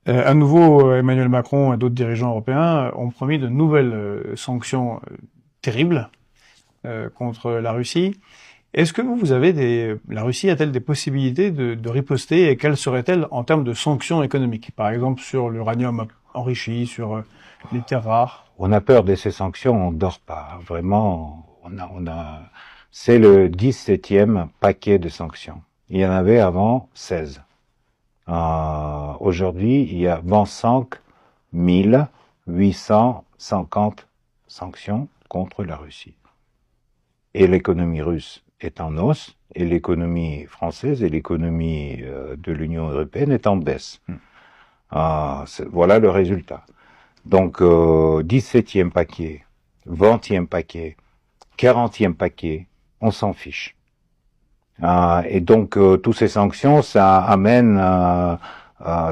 À nouveau, Emmanuel Macron et d'autres dirigeants européens ont promis de nouvelles sanctions terribles contre la Russie. Est-ce que vous avez la Russie a-t-elle des possibilités de riposter et quelles seraient-elles en termes de sanctions économiques? Par exemple sur l'uranium enrichi, sur les terres rares? On a peur de ces sanctions, on dort pas. Vraiment, c'est le 17e paquet de sanctions. Il y en avait avant 16. Aujourd'hui, il y a 25 850 sanctions contre la Russie. Et l'économie russe est en hausse, et l'économie française et l'économie de l'Union européenne est en baisse. Voilà le résultat. Donc, 17e paquet, 20e paquet, 40e paquet, on s'en fiche. Et donc, toutes ces sanctions, ça amène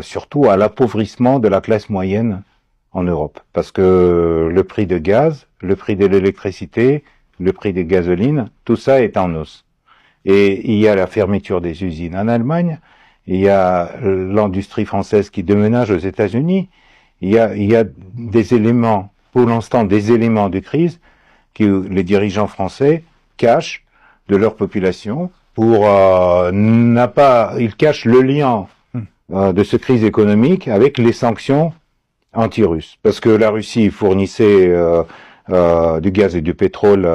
surtout à l'appauvrissement de la classe moyenne en Europe. Parce que le prix de gaz, le prix de l'électricité, le prix des gasolines, tout ça est en hausse. Et il y a la fermeture des usines en Allemagne, il y a l'industrie française qui déménage aux États-Unis, il y a des éléments, pour l'instant, des éléments de crise que les dirigeants français cachent de leur population pour ils cachent le lien de cette crise économique avec les sanctions anti-russes, parce que la Russie fournissait du gaz et du pétrole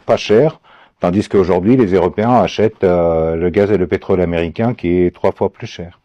pas cher, tandis qu'aujourd'hui les Européens achètent le gaz et le pétrole américain qui est 3 fois plus cher.